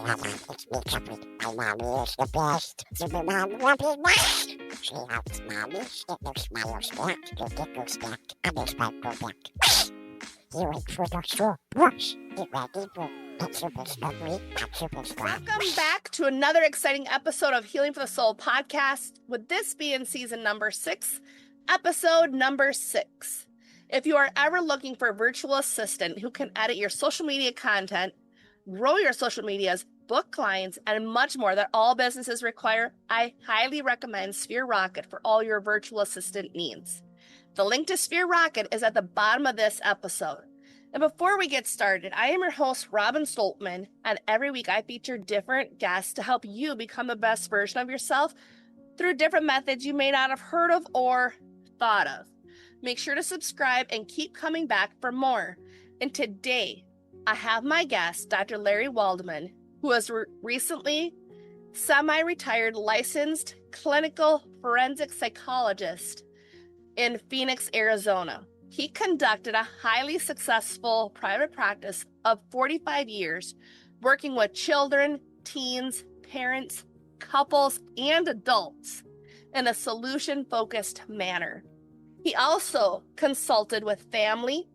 It's me, Chucky. My mommy is the best. Super Mom will be next. She helps mommy get their smiles back, their giggles back, and their sparkle back. You wait for the straw brush. Get ready for Pet Super Snuggly and Super Squad. Welcome back to another exciting episode of Healing for the Soul podcast, with this being season number 6, episode number 6. If you are ever looking for a virtual assistant who can edit your social media content, grow your social medias, book clients, and much more that all businesses require, I highly recommend Sphere Rocket for all your virtual assistant needs. The link to Sphere Rocket is at the bottom of this episode. And before we get started, I am your host, Robin Stoltman, and every week I feature different guests to help you become the best version of yourself through different methods you may not have heard of or thought of. Make sure to subscribe and keep coming back for more. And today, I have my guest, Dr. Larry Waldman, who is recently semi-retired licensed clinical forensic psychologist in Phoenix, Arizona. He conducted a highly successful private practice of 45 years, working with children, teens, parents, couples, and adults in a solution-focused manner. He also consulted with family,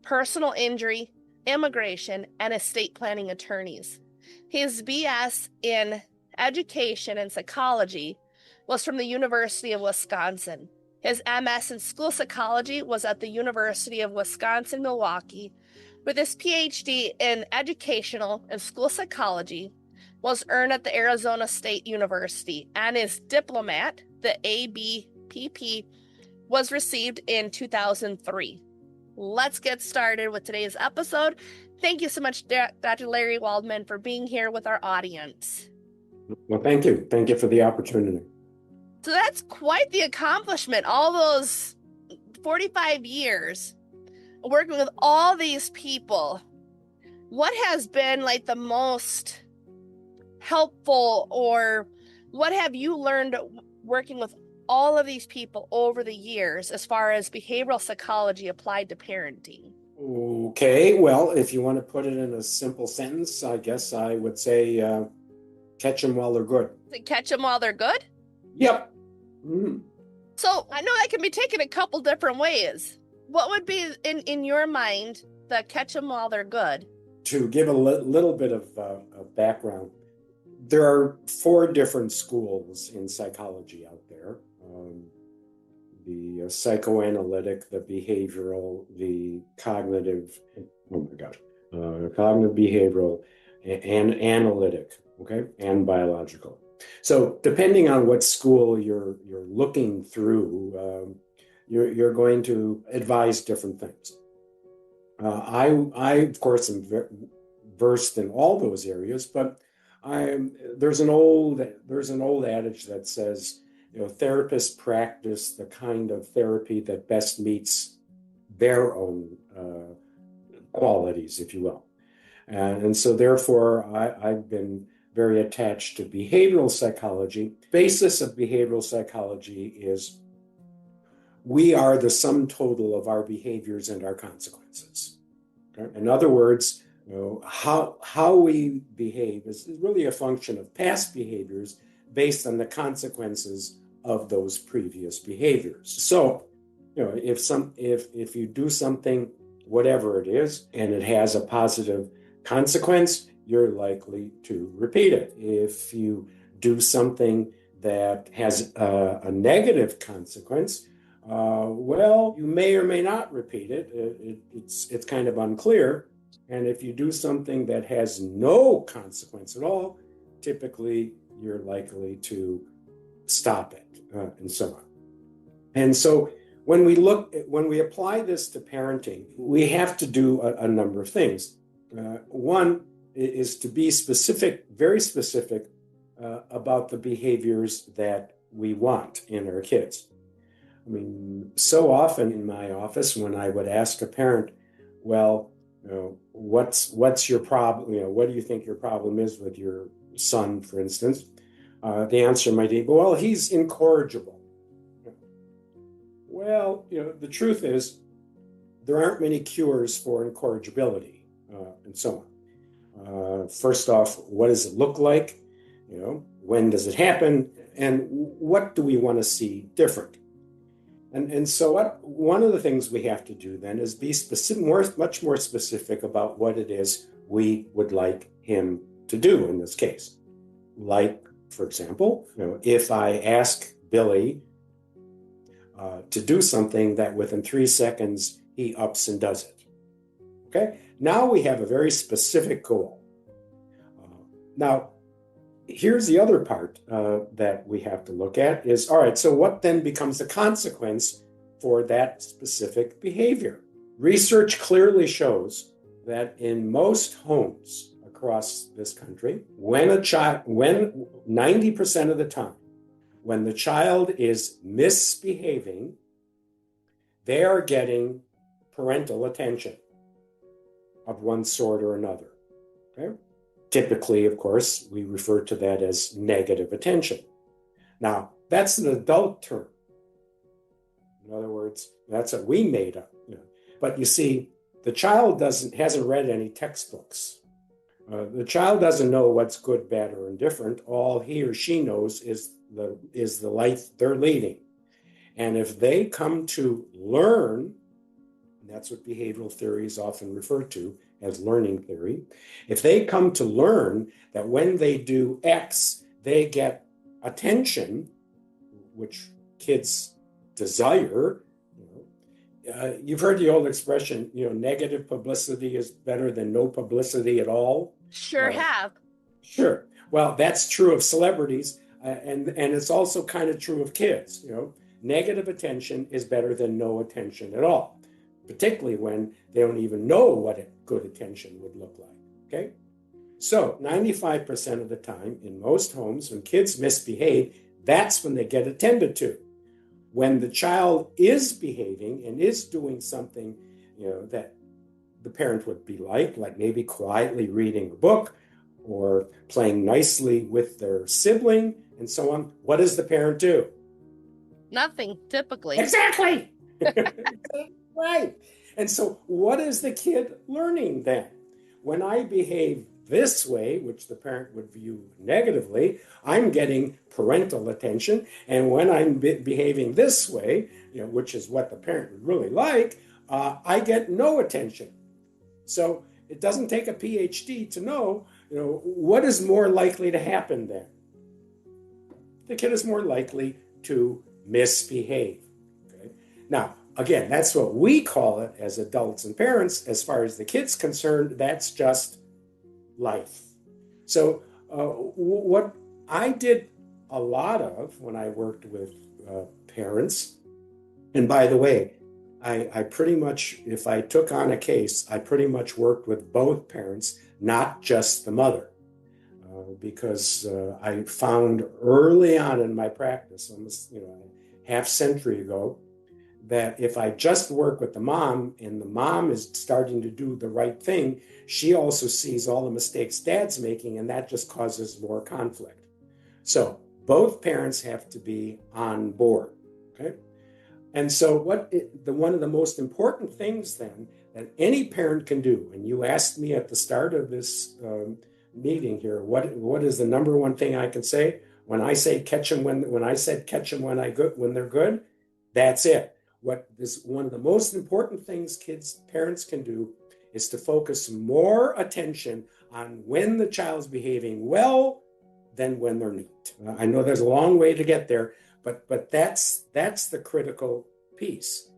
personal injury, immigration, and estate planning attorneys. His BS in education and psychology was from the University of Wisconsin. His MS in school psychology was at the University of Wisconsin-Milwaukee, with his PhD in educational and school psychology was earned at the Arizona State University, and his diplomat, the ABPP, was received in 2003. Let's get started with today's episode. Thank you so much, Dr. Larry Waldman, for being here with our audience. Well, thank you. Thank you for the opportunity. So that's quite the accomplishment. All those 45 years working with all these people. What has been like the most helpful, or what have you learned working with all of these people over the years as far as behavioral psychology applied to parenting? Okay, well, if you want to put it in a simple sentence, I guess I would say catch them while they're good. Catch them while they're good? Yep. Mm. So I know that can be taken a couple different ways. What would be, in your mind, the catch them while they're good? To give a little bit of background, there are 4 different schools in psychology out there. The psychoanalytic, the behavioral, the cognitive, cognitive behavioral, and analytic, okay, and biological. So depending on what school you're looking through, you're going to advise different things. I of course am versed in all those areas, but there's an old adage that says, therapists practice the kind of therapy that best meets their own qualities, if you will. And so therefore, I've been very attached to behavioral psychology. Basis of behavioral psychology is we are the sum total of our behaviors and our consequences. Okay? In other words, how we behave is really a function of past behaviors based on the consequences of those previous behaviors. So, if you do something, whatever it is, and it has a positive consequence, you're likely to repeat it. If you do something that has a negative consequence, well, you may or may not repeat it. It's kind of unclear. And if you do something that has no consequence at all, typically you're likely to stop it, and so on. And so when we apply this to parenting, we have to do a number of things. One is to be specific, very specific, about the behaviors that we want in our kids. I mean, so often in my office, when I would ask a parent, well, what's your problem? What do you think your problem is with your son, for instance? The answer might be, well, he's incorrigible. Well, the truth is there aren't many cures for incorrigibility, and so First off, what does it look like? When does it happen? And what do we want to see different? And so one of the things we have to do then is be much more specific about what it is we would like him to do in this case. Like, for example, if I ask Billy to do something that within 3 seconds he ups and does it. Okay, now we have a very specific goal. Now, here's the other part that we have to look at is, all right, so what then becomes the consequence for that specific behavior? Research clearly shows that in most homes across this country, when 90% of the time, when the child is misbehaving, they are getting parental attention of one sort or another. Okay? Typically, of course, we refer to that as negative attention. Now, that's an adult term. In other words, that's what we made up. But you see, the child hasn't read any textbooks. The child doesn't know what's good, bad, or indifferent. All he or she knows is the life they're leading. And if they come to learn, and that's what behavioral theory is often referred to as learning theory, if they come to learn that when they do X, they get attention, which kids desire, you've heard the old expression, negative publicity is better than no publicity at all. Sure have. Sure. Well, that's true of celebrities, and it's also kind of true of kids. Negative attention is better than no attention at all, particularly when they don't even know what a good attention would look like. Okay? So 95% of the time in most homes, when kids misbehave, that's when they get attended to. When the child is behaving and is doing something, that the parent would be like maybe quietly reading a book or playing nicely with their sibling and so on, what does the parent do? Nothing, typically. Exactly. Right. And so what is the kid learning then? When I behave this way, which the parent would view negatively, I'm getting parental attention. And when I'm behaving this way, which is what the parent would really like, I get no attention. So it doesn't take a PhD to know, what is more likely to happen then? The kid is more likely to misbehave. Okay? Now, again, that's what we call it as adults and parents. As far as the kid's concerned, that's just life. So what I did a lot of when I worked with parents, and by the way, I pretty much, if I took on a case, I pretty much worked with both parents, not just the mother. Because I found early on in my practice, almost a half century ago, that if I just work with the mom and the mom is starting to do the right thing, she also sees all the mistakes dad's making, and that just causes more conflict. So both parents have to be on board. Okay. And so one of the most important things then that any parent can do, and you asked me at the start of this meeting here, what is the number one thing I can say? When I say catch them when I said catch them when they're good, that's it. What is one of the most important things parents can do is to focus more attention on when the child's behaving well than when they're not. I know there's a long way to get there, but that's the critical piece.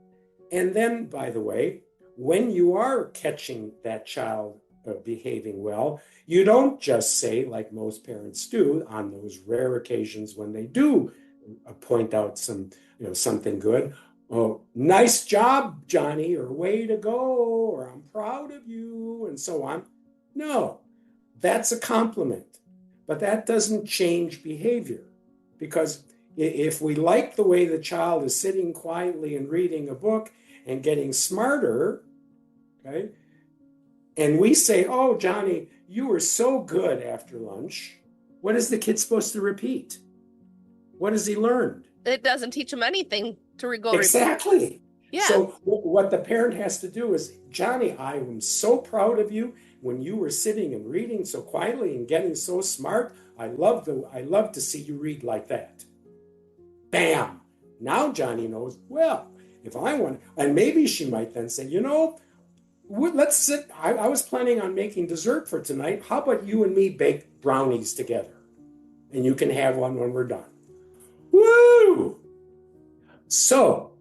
And then, by the way, when you are catching that child behaving well, you don't just say, like most parents do on those rare occasions when they do point out something good, oh, nice job, Johnny, or way to go, or I'm proud of you, and so on. No, that's a compliment, but that doesn't change behavior, because if we like the way the child is sitting quietly and reading a book and getting smarter, okay, and we say, oh, Johnny, you were so good after lunch, what is the kid supposed to repeat? What has he learned? It doesn't teach him anything to go exactly. Repeat. Yeah. So what the parent has to do is, Johnny, I am so proud of you. when you were sitting and reading so quietly and getting so smart, I love to see you read like that. Bam! Now Johnny knows, well, if I want, and maybe she might then say, let's sit. I was planning on making dessert for tonight. How about you and me bake brownies together? And you can have one when we're done. Woo! So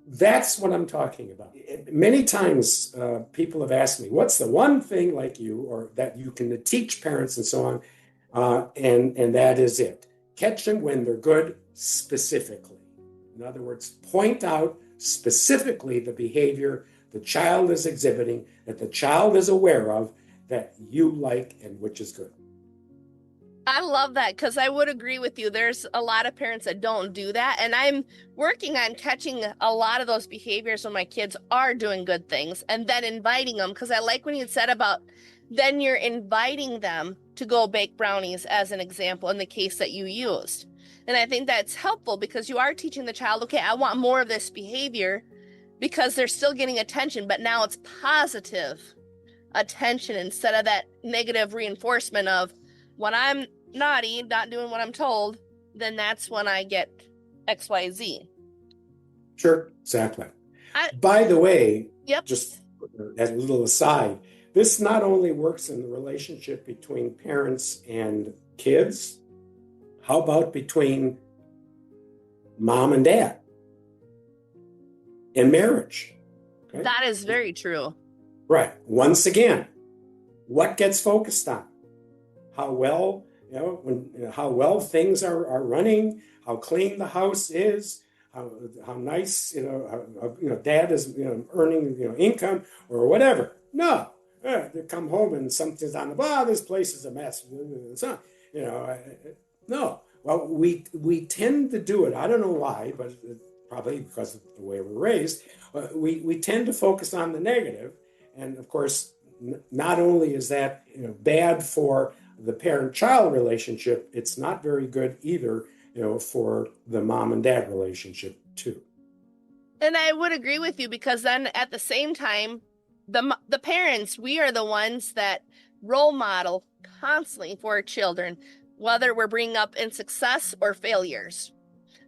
that's what I'm talking about. Many times people have asked me, what's the one thing like you or that you can teach parents and so on? And that is it. Catch them when they're good specifically. In other words, point out specifically the behavior the child is exhibiting, that the child is aware of, that you like and which is good. I love that because I would agree with you. There's a lot of parents that don't do that. And I'm working on catching a lot of those behaviors when my kids are doing good things and then inviting them. Because I like when you said about then you're inviting them to go bake brownies as an example in the case that you used. And I think that's helpful because you are teaching the child, okay, I want more of this behavior because they're still getting attention, but now it's positive attention instead of that negative reinforcement of when I'm naughty, not doing what I'm told, then that's when I get XYZ. Sure, exactly. By the way, Yep. Just as a little aside, this not only works in the relationship between parents and kids, how about between mom and dad in marriage? Okay? That is very true. Right. Once again, what gets focused on? How well, how well things are running, how clean the house is, how nice, dad is, earning, income or whatever. No, they come home and something's on this place is a mess. So, no. Well, we tend to do it. I don't know why, but probably because of the way we're raised. We tend to focus on the negative, and of course, not only is that bad for the parent-child relationship, it's not very good either, for the mom and dad relationship too. And I would agree with you because then at the same time, the parents, we are the ones that role model constantly for our children, whether we're bringing up in success or failures.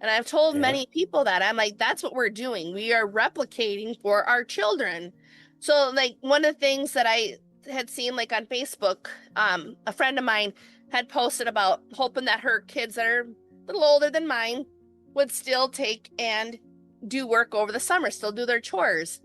And I've told many people that I'm like, that's what we're doing. We are replicating for our children. So like one of the things that I had seen like on Facebook, a friend of mine had posted about hoping that her kids that are a little older than mine would still take and do work over the summer, still do their chores.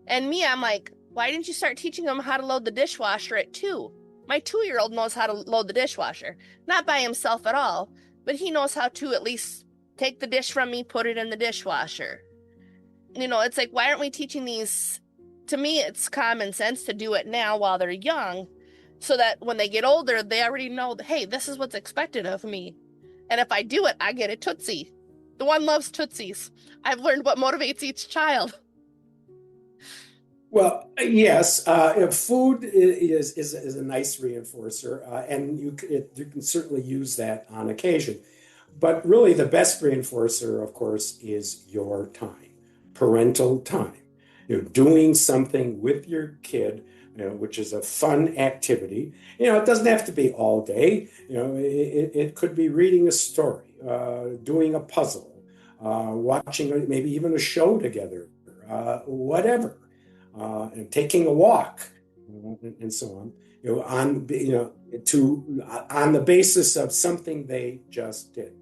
And me, I'm like, why didn't you start teaching them how to load the dishwasher at 2? My 2-year-old knows how to load the dishwasher, not by himself at all, but he knows how to at least take the dish from me, put it in the dishwasher. It's like, why aren't we teaching these? To me, it's common sense to do it now while they're young so that when they get older, they already know, hey, this is what's expected of me. And if I do it, I get a Tootsie. The one loves Tootsies. I've learned what motivates each child. Well, yes, food is a nice reinforcer, and you can certainly use that on occasion. But really, the best reinforcer, of course, is your time, parental time. Doing something with your kid, which is a fun activity. It doesn't have to be all day. It could be reading a story, doing a puzzle, watching maybe even a show together, whatever, and taking a walk, and so on. On the basis of something they just did.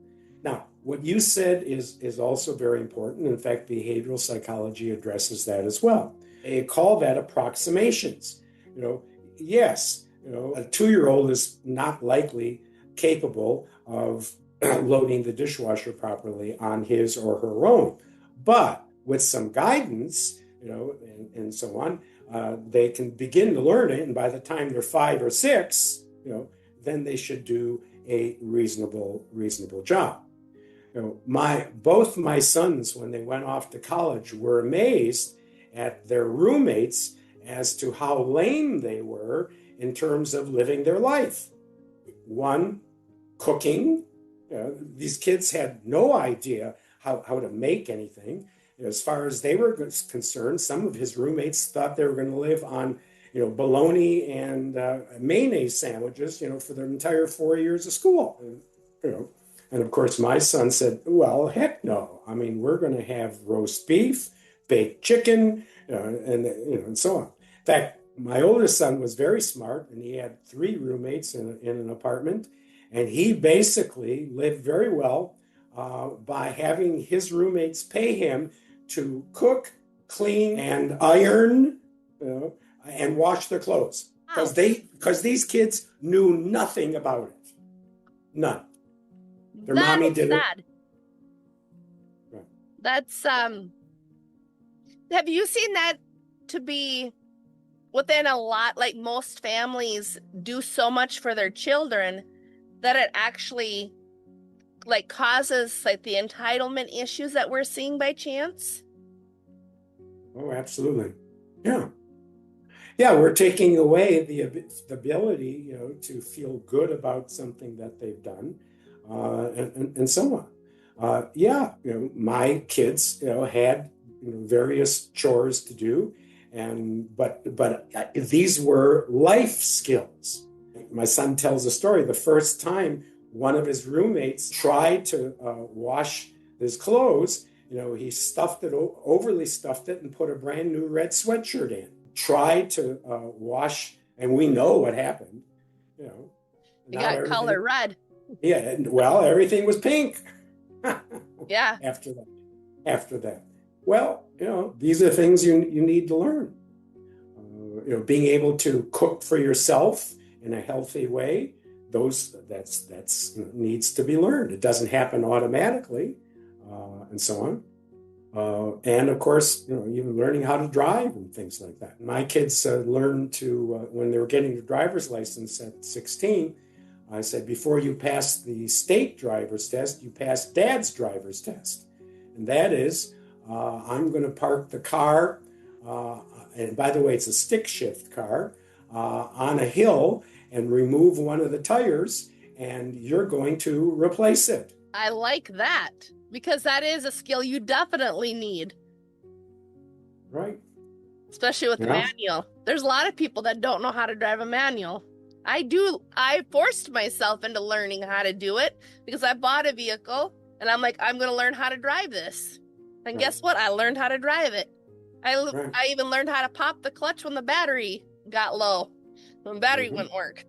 Now, what you said is also very important. In fact, behavioral psychology addresses that as well. They call that approximations. Yes, a 2-year-old is not likely capable of loading the dishwasher properly on his or her own. But with some guidance, and so on, they can begin to learn it. And by the time they're 5 or 6, then they should do a reasonable job. Both my sons, when they went off to college, were amazed at their roommates as to how lame they were in terms of living their life. One, cooking. These kids had no idea how to make anything. As far as they were concerned, some of his roommates thought they were going to live on, bologna and mayonnaise sandwiches, for their entire 4 years of school. And of course, my son said, well, heck no. I mean, we're going to have roast beef, baked chicken, and so on. In fact, my oldest son was very smart, and he had 3 roommates in an apartment. And he basically lived very well by having his roommates pay him to cook, clean, and iron, and wash their clothes. Because these kids knew nothing about it. None. Their mommy did sad. it. Right. That's have you seen that to be within a lot, like most families do so much for their children that it actually like causes like the entitlement issues that we're seeing by chance? Oh, absolutely. Yeah. Yeah, we're taking away the ability, to feel good about something that they've done, and so on. My kids, had various chores to do, but these were life skills. My son tells a story. The first time one of his roommates tried to wash his clothes, he overly stuffed it, and put a brand new red sweatshirt in. Tried to wash, and we know what happened. You got color red. Yeah, well, everything was pink. Yeah. After that. Well, these are things you need to learn. Being able to cook for yourself in a healthy way, that's needs to be learned. It doesn't happen automatically, and so on. And of course, even learning how to drive and things like that. My kids learned to, when they were getting their driver's license at 16, I said, before you pass the state driver's test, you pass Dad's driver's test. And that is, I'm going to park the car, and by the way, it's a stick shift car, on a hill and remove one of the tires, and you're going to replace it. I like that, because that is a skill you definitely need. Right. Especially with the manual. There's a lot of people that don't know how to drive a manual. I forced myself into learning how to do it because I bought a vehicle and I'm like, I'm going to learn how to drive this. And guess what? I learned how to drive it. I even learned how to pop the clutch when the battery got low, when the battery wouldn't work.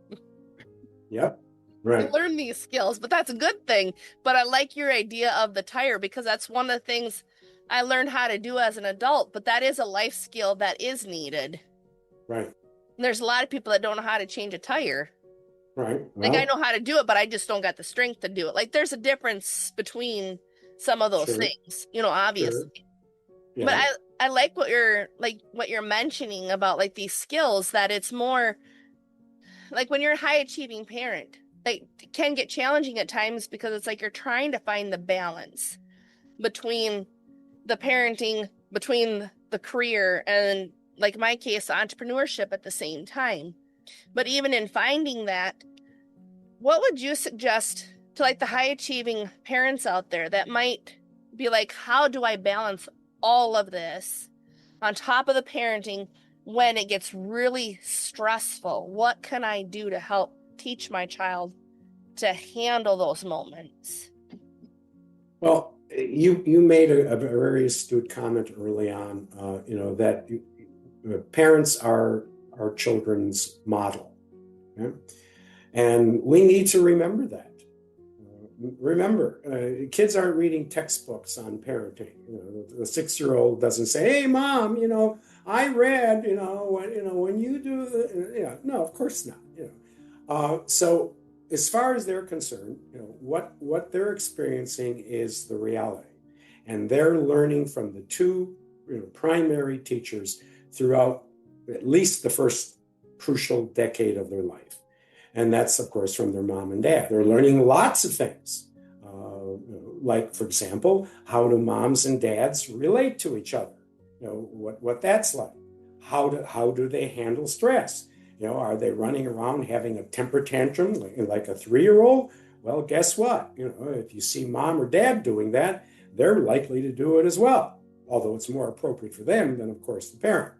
Yep. Right. I learned these skills, but that's a good thing. But I like your idea of the tire, because that's one of the things I learned how to do as an adult, but that is a life skill that is needed. Right. And there's a lot of people that don't know how to change a tire. Right. Well, like, I know how to do it, but I just don't got the strength to do it. Like, there's a difference between some of those things, obviously. Sure. Yeah. But I like what you're mentioning about like these skills, that it's more like when you're a high achieving parent, like, it can get challenging at times because it's like you're trying to find the balance between the parenting, between the career, and like my case, entrepreneurship at the same time. But even in finding that, what would you suggest to like the high achieving parents out there that might be like, how do I balance all of this on top of the parenting when it gets really stressful? What can I do to help teach my child to handle those moments? Well, you made a very astute comment early on, that parents are our children's model. Okay? And we need to remember that. Kids aren't reading textbooks on parenting. The 6-year-old doesn't say, "Hey, Mom, I read, when you do the," no, of course not. So as far as they're concerned, what they're experiencing is the reality, and they're learning from the two primary teachers throughout at least the first crucial decade of their life. And that's, of course, from their mom and dad. They're learning lots of things, like, for example, how do moms and dads relate to each other? What that's like. How do they handle stress? Are they running around having a temper tantrum like a 3-year-old? Well, guess what? If you see mom or dad doing that, they're likely to do it as well. Although it's more appropriate for them than, of course, the parent.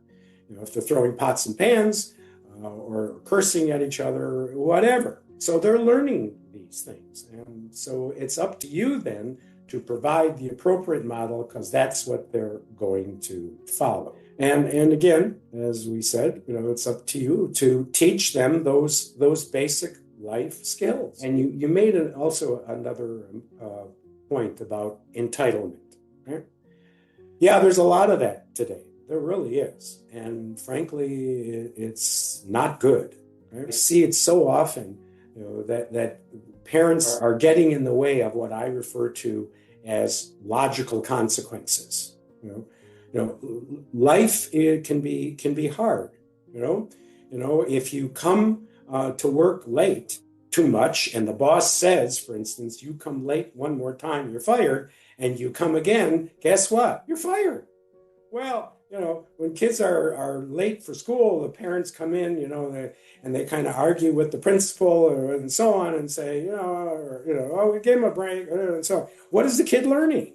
if they're throwing pots and pans or cursing at each other, whatever. So they're learning these things. And so it's up to you then to provide the appropriate model, because that's what they're going to follow. And again, as we said, it's up to you to teach them those basic life skills. And you made also another point about entitlement. Right? Yeah, there's a lot of that today. There really is. And frankly, it's not good. Right? I see it so often, that parents are getting in the way of what I refer to as logical consequences. Life can be hard. If you come to work late too much, and the boss says, for instance, you come late one more time, you're fired, and you come again, guess what? You're fired. Well, when kids are late for school, the parents come in, and they kind of argue with the principal and so on, and say, oh, we gave him a break, and so on. What is the kid learning?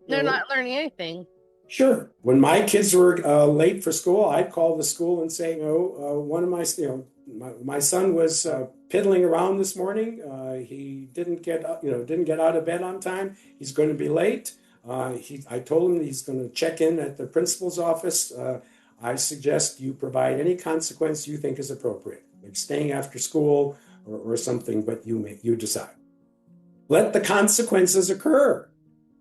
They're not learning anything. Sure. When my kids were late for school, I'd call the school and say, one of my son was piddling around this morning. He didn't get out of bed on time. He's going to be late. I told him he's going to check in at the principal's office. I suggest you provide any consequence you think is appropriate, like staying after school or something, but you decide. Let the consequences occur,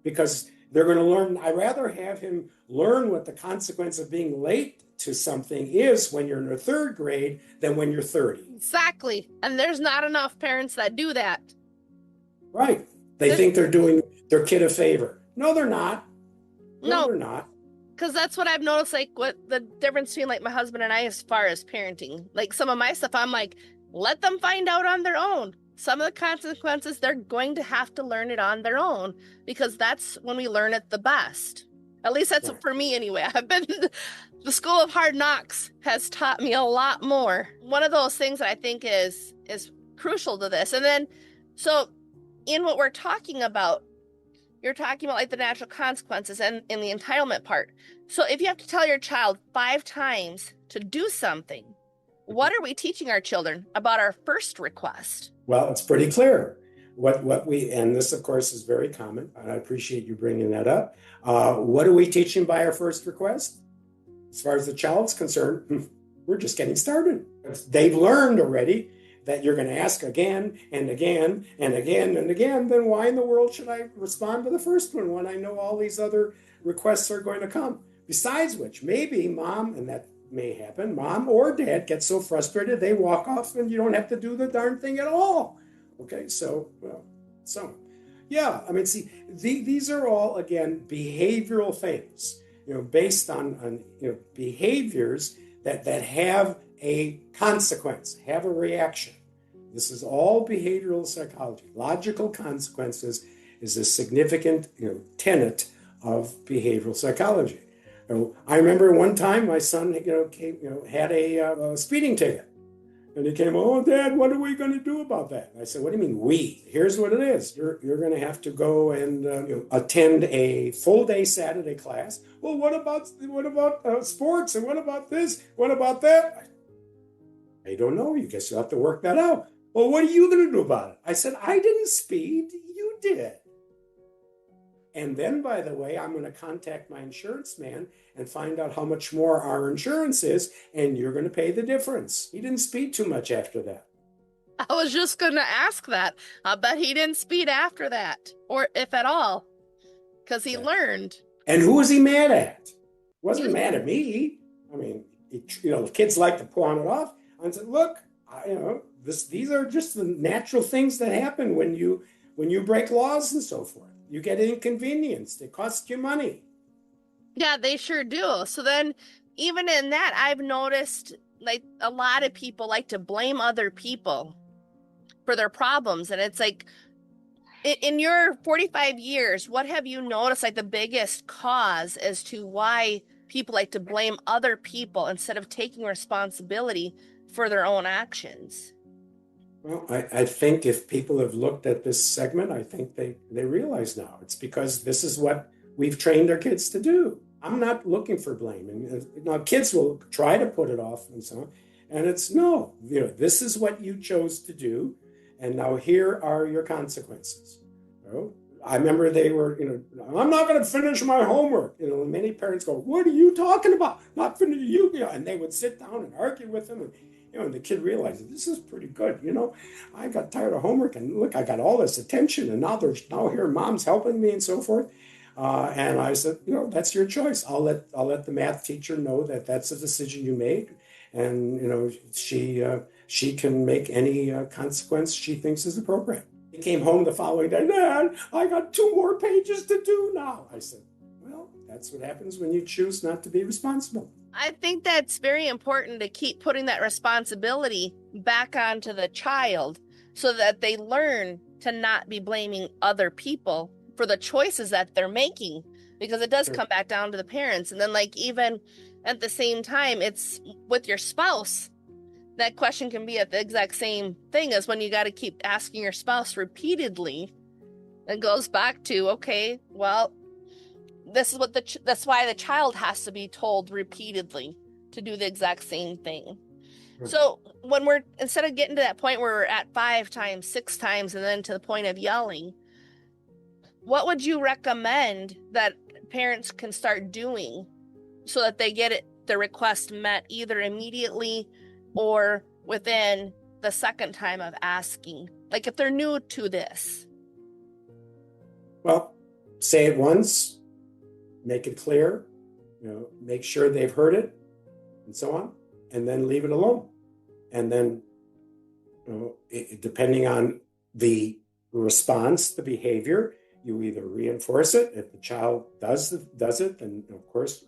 because they're going to learn. I'd rather have him learn what the consequence of being late to something is when you're in the third grade than when you're 30. Exactly. And there's not enough parents that do that. Right. They think they're doing their kid a favor. No, they're not. No, they're not. Because that's what I've noticed, like, what the difference between, like, my husband and I as far as parenting. Like, some of my stuff, I'm like, let them find out on their own. Some of the consequences, they're going to have to learn it on their own, because that's when we learn it the best. At least that's for me anyway. The School of Hard Knocks has taught me a lot more. One of those things that I think is crucial to this. And then, so in what we're talking about, you're talking about like the natural consequences and in the entitlement part. So if you have to tell your child 5 times to do something, what are we teaching our children about our first request? Well, it's pretty clear. And this, of course, is very common, and I appreciate you bringing that up. What do we teach them by our first request? As far as the child's concerned, we're just getting started. They've learned already that you're going to ask again and again and again and again. Then why in the world should I respond to the first one when I know all these other requests are going to come? Besides which, maybe mom, and that may happen, mom or dad get so frustrated they walk off and you don't have to do the darn thing at all. Okay, yeah, I mean, see, these are all, again, behavioral things, based on behaviors that have a consequence, have a reaction. This is all behavioral psychology. Logical consequences is a significant tenet of behavioral psychology. I remember one time my son had a speeding ticket. And he came, oh, Dad, what are we going to do about that? And I said, what do you mean we? Here's what it is. You're going to have to go and attend a full day Saturday class. Well, what about sports? And what about this? What about that? I don't know. You guess you'll have to work that out. Well, what are you going to do about it? I said, I didn't speed. You did. And then, by the way, I'm going to contact my insurance man and find out how much more our insurance is, and you're going to pay the difference. He didn't speed too much after that. I was just going to ask that. I bet he didn't speed after that, or if at all, because he learned. And who was he mad at? Wasn't mad at me. I mean, kids like to pawn it off. I said, look, these are just the natural things that happen when you break laws and so forth. You get inconvenienced. It costs you money. Yeah, they sure do. So then, even in that, I've noticed like a lot of people like to blame other people for their problems. And it's like, in your 45 years, what have you noticed like the biggest cause as to why people like to blame other people instead of taking responsibility for their own actions? Well, I think if people have looked at this segment, I think they realize now it's because this is what we've trained our kids to do. I'm not looking for blame. And now kids will try to put it off and so on. And it's no, this is what you chose to do. And now here are your consequences. I remember they were, I'm not going to finish my homework. Many parents go, what are you talking about? Not finishing and they would sit down and argue with them. And the kid realizes this is pretty good. I got tired of homework and look, I got all this attention and now here mom's helping me and so forth. And I said, that's your choice. I'll let the math teacher know that that's a decision you made. And, she can make any consequence she thinks is appropriate. He came home the following day, Dad, I got 2 more pages to do now. I said, well, that's what happens when you choose not to be responsible. I think that's very important to keep putting that responsibility back onto the child so that they learn to not be blaming other people for the choices that they're making, because it does come back down to the parents. And then even at the same time, it's with your spouse. That question can be at the exact same thing as when you got to keep asking your spouse repeatedly. It goes back to, okay, well, this is that's why the child has to be told repeatedly to do the exact same thing. So when instead of getting to that point where we're at 5 times, 6 times, and then to the point of yelling, what would you recommend that parents can start doing so that they get the request met either immediately or within the second time of asking? Like if they're new to this. Well, say it once, make it clear, make sure they've heard it and so on, and then leave it alone. And then, depending on the response, the behavior, you either reinforce it. If the child does it, then of course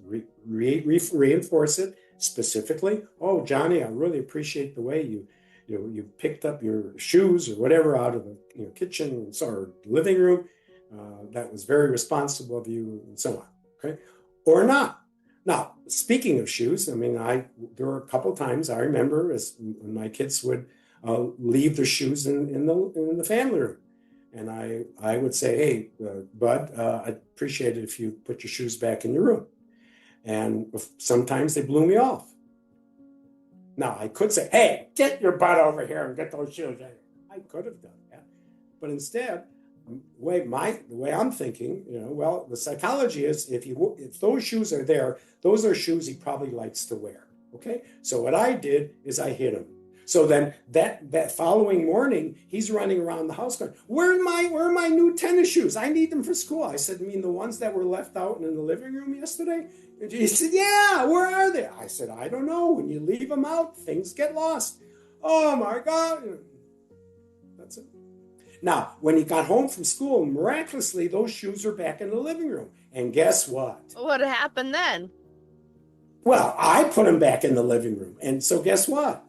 reinforce it specifically. Oh, Johnny, I really appreciate the way you picked up your shoes or whatever out of the kitchen or living room. That was very responsible of you, and so on. Okay, or not. Now, speaking of shoes, there were a couple times I remember when my kids would leave their shoes in the family room. And I would say, hey, Bud, I'd appreciate it if you put your shoes back in your room. And sometimes they blew me off. Now, I could say, hey, get your butt over here and get those shoes. I could have done that. But instead, the way I'm thinking, the psychology is if those shoes are there, those are shoes he probably likes to wear. Okay? So what I did is I hid him. So then that following morning, he's running around the house going, where are my new tennis shoes? I need them for school. I said, the ones that were left out in the living room yesterday? And he said, yeah, where are they? I said, I don't know. When you leave them out, things get lost. Oh my God. That's it. Now, when he got home from school, miraculously, those shoes are back in the living room. And guess what? What happened then? Well, I put them back in the living room. And so guess what?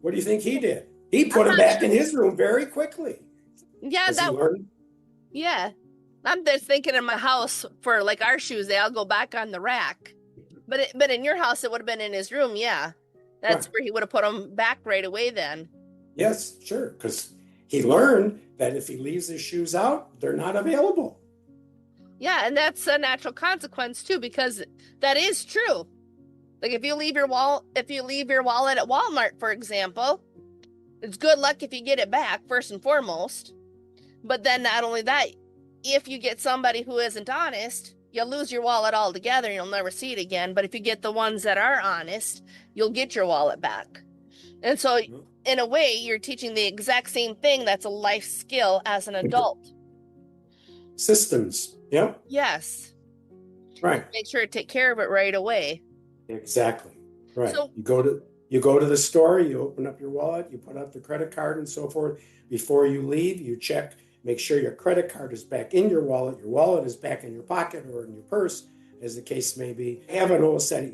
What do you think he did? He put them back in his room very quickly. Yeah, yeah. I'm just thinking in my house for our shoes, they all go back on the rack. But in your house, it would have been in his room. Yeah, that's where he would have put them back right away then. Yes, sure. Because he learned that if he leaves his shoes out, they're not available. Yeah, and that's a natural consequence too, because that is true. Like if you leave your wallet at Walmart, for example, it's good luck if you get it back, first and foremost. But then not only that, if you get somebody who isn't honest, you'll lose your wallet altogether and you'll never see it again. But if you get the ones that are honest, you'll get your wallet back. And so in a way, you're teaching the exact same thing that's a life skill as an adult. Systems. Yep. Yes. Right. Make sure to take care of it right away. Exactly. Right. So, you go to the store, you open up your wallet, you put out the credit card and so forth. Before you leave, you check, make sure your credit card is back in your wallet is back in your pocket or in your purse, as the case may be. Have an old set,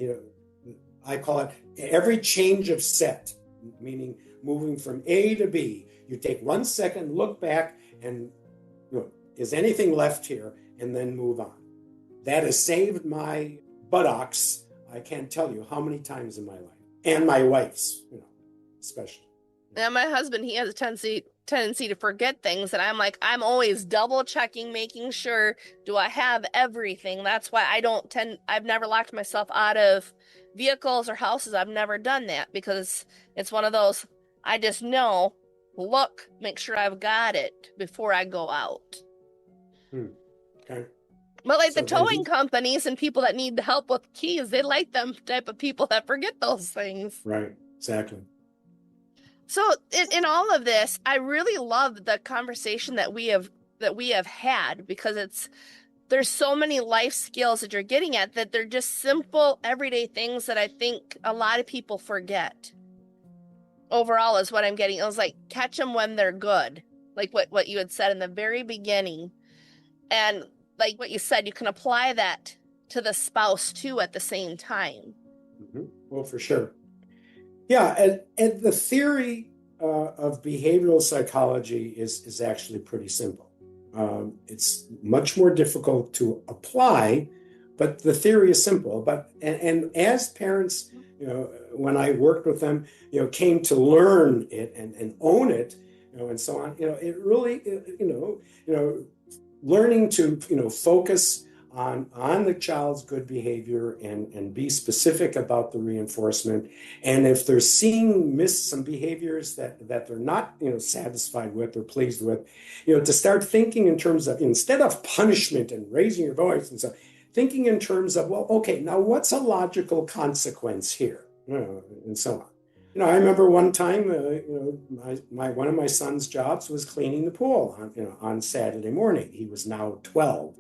I call it every change of set, meaning moving from A to B. You take 1 second, look back, and is anything left here, and then move on. That has saved my buttocks. I can't tell you how many times in my life, and my wife's, especially. And my husband, he has a tendency to forget things, and I'm always double checking, making sure, do I have everything? That's why I've never locked myself out of vehicles or houses. I've never done that because it's one of those, I just know, look, make sure I've got it before I go out. Okay. But like the So then towing companies and people that need help with keys, they like them type of people that forget those things. right, exactly. So in all of this, I really love the conversation that we have had because there's so many life skills that you're getting at that they're just simple everyday things that I think a lot of people forget. Overall is what I'm getting. It was like catch them when they're good. Like what you had said in the very beginning. And like what you said, you can apply that to the spouse too at the same time. Well, for sure. Yeah, and the theory of behavioral psychology is actually pretty simple. It's much more difficult to apply, but the theory is simple. And as parents, when I worked with them, came to learn it and own it, and so on, it really, learning to, focus on the child's good behavior and be specific about the reinforcement. And if they're seeing some behaviors that they're not, satisfied with or pleased with, to start thinking in terms of, instead of punishment and raising your voice and so, thinking in terms of, well, okay, now what's a logical consequence here? And so on. I remember one time, one of my son's jobs was cleaning the pool on Saturday morning. He was now 12,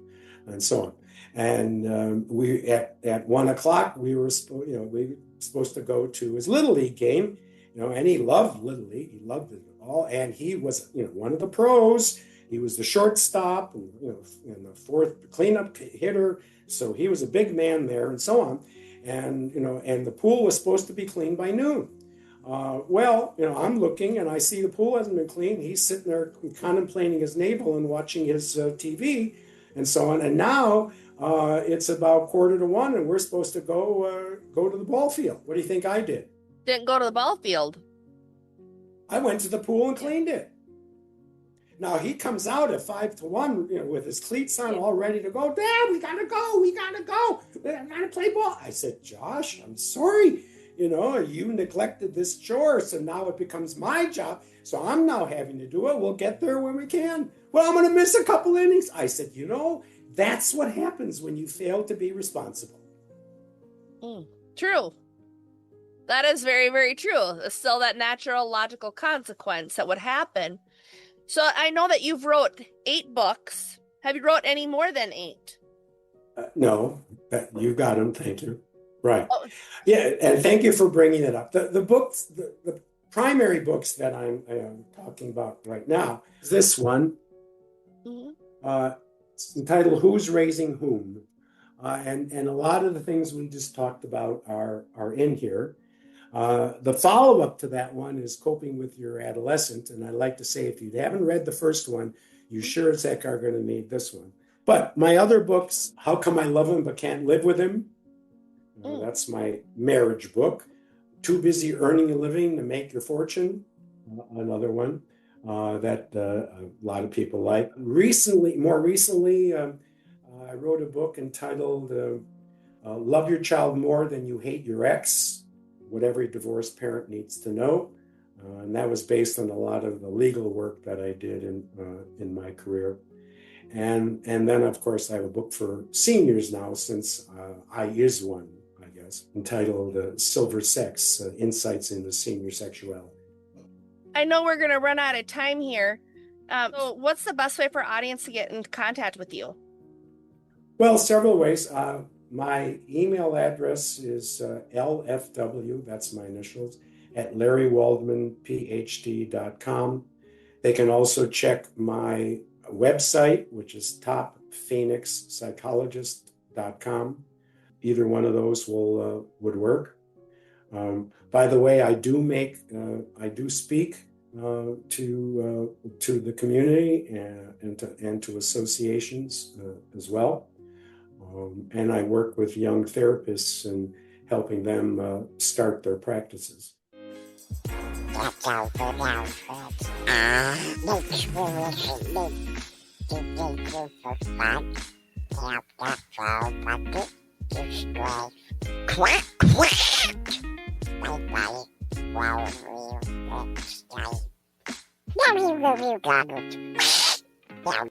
and so on. And we at 1:00 we were supposed to go to his Little League game, and he loved Little League. He loved it all, and he was one of the pros. He was the shortstop and and the fourth cleanup hitter, so he was a big man there, and so on. And and the pool was supposed to be cleaned by noon. Well, I'm looking and I see the pool hasn't been cleaned. He's sitting there contemplating his navel and watching his TV and so on. And now it's about 1:45 and we're supposed to go to the ball field. What do you think I did? Didn't go to the ball field. I went to the pool and cleaned it. Now he comes out at 5-1, with his cleats on, all ready to go. Dad, we gotta go. We gotta play ball. I said, Josh, I'm sorry. You neglected this chore, so now it becomes my job. So I'm now having to do it. We'll get there when we can. Well, I'm going to miss a couple innings. I said, that's what happens when you fail to be responsible. True. That is very, very true. It's still that natural, logical consequence that would happen. So I know that you've wrote 8 books. Have you wrote any more than 8? No, you got them. Thank you. Right. Oh. Yeah, and thank you for bringing it up. The books, the primary books that I'm talking about right now, this one, it's entitled "Who's Raising Whom," and a lot of the things we just talked about are in here. The follow-up to that one is Coping with Your Adolescent, and I'd like to say, if you haven't read the first one, you sure as heck are going to need this one. But my other books, How Come I Love Him But Can't Live With Him? That's my marriage book. Too Busy Earning a Living to Make Your Fortune, another one that a lot of people like. More recently, I wrote a book entitled Love Your Child More Than You Hate Your Ex, What Every Divorced Parent Needs to Know. And that was based on a lot of the legal work that I did in my career. And then, of course, I have a book for seniors now, since I is one, I guess, entitled Silver Sex, Insights into Senior Sexuality. I know we're going to run out of time here. So what's the best way for our audience to get in contact with you? Well, several ways. My email address is LFW, that's my initials, at LarryWaldmanPhD.com. They can also check my website, which is topphoenixpsychologist.com. Either one of those would work. By the way, I do speak to the community and to associations as well. And I work with young therapists and helping them start their practices. That's all for now, folks. Thanks for listening to Thank You for Fun. Tap that follow button to subscribe. Quack, quack! Bye-bye. Well, next time. Now we got it. Now